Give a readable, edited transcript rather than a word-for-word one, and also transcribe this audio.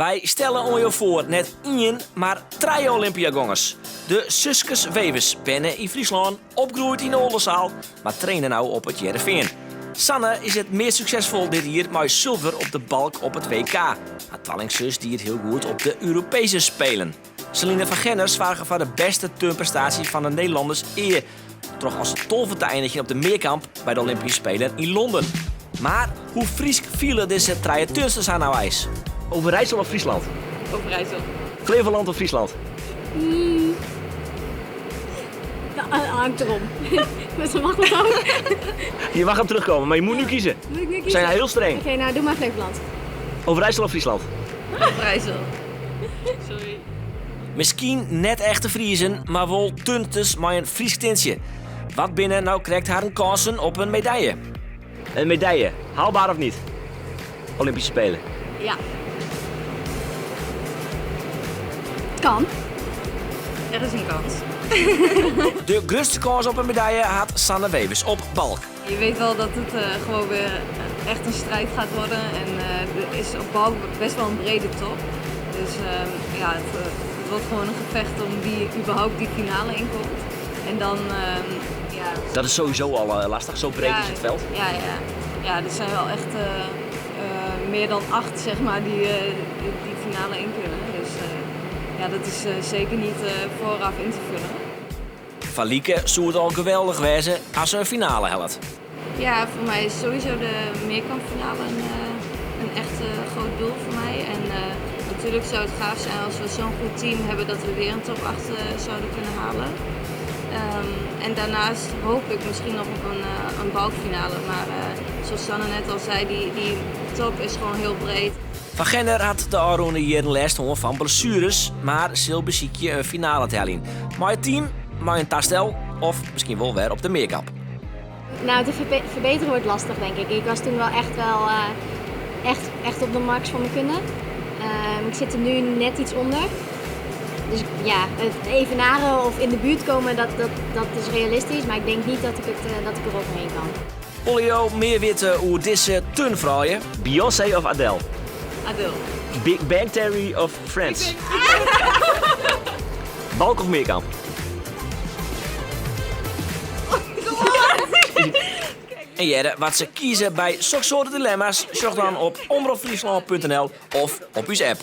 Wij stellen on je voor net één, maar 3 Olympiagongers. De Suskes Wevers pennen in Friesland, opgroeid in Oldenzaal, maar trainen nou op het Heerenveen. Sanne is het meest succesvol dit jaar met zilver op de balk op het WK. Haar tweelingzus die het heel goed op de Europese Spelen. Celine van Genners vragen voor de beste turnprestatie van de Nederlanders eer. Toch als tolverteinigje op de meerkamp bij de Olympische Spelen in Londen. Maar hoe Friesk vielen deze 3 turnsters aan nou ijs? Overijssel of Friesland? Overijssel. Flevoland of Friesland? Ja, hangt erom. Dus dan mag dat ook. Je mag hem terugkomen, maar je moet nu kiezen. Moet ik nu kiezen? We zijn heel streng. Oké, nou doe maar Flevoland. Overijssel of Friesland? Overijssel. Sorry. Misschien net echte Friezen, maar wel turnsters met een Fries tintje. Wat binnen nou krijgt haar een kansen op een medaille? Een medaille, haalbaar of niet? Olympische Spelen. Ja. Kan. Er is een kans. De grootste kans op een medaille had Sanne Wevers op balk. Je weet wel dat het gewoon weer echt een strijd gaat worden. En er is op balk best wel een brede top. Dus ja, het wordt gewoon een gevecht om wie überhaupt die finale inkomt. En dan, ja... Dat is sowieso al lastig, zo breed is het veld. Ja, er zijn wel echt meer dan 8 zeg maar, die finale in kunnen. Dus ja, dat is zeker niet vooraf in te vullen. Van Lieke zou het al geweldig wezen als ze een finale helpt. Ja, voor mij is sowieso de meerkampfinale een echt groot doel voor mij. En natuurlijk zou het gaaf zijn als we zo'n goed team hebben dat we weer een top 8 zouden kunnen halen. En daarnaast hoop ik misschien nog op een balkfinale. Maar zoals Sanne net al zei, die top is gewoon heel breed. Van Genner had de Aron hier last van blessures, maar zal beziek je een finale telling. Maar het team, maar een tastel of misschien wel weer op de meerkamp. Nou, te verbeteren wordt lastig, denk ik. Ik was toen wel echt op de max van mijn kunnen. Ik zit er nu net iets onder. Dus ja, het evenaren of in de buurt komen, dat is realistisch. Maar ik denk niet dat ik er overheen kan. Olio, meer weten hoe deze turnvrouwen. Beyoncé of Adele? Adele. Big Bang Theory of Friends? Balk of meerkamp? En Jere, wat ze kiezen bij zulke soorten dilemma's, zorg dan op omroepfriesland.nl of op uw app.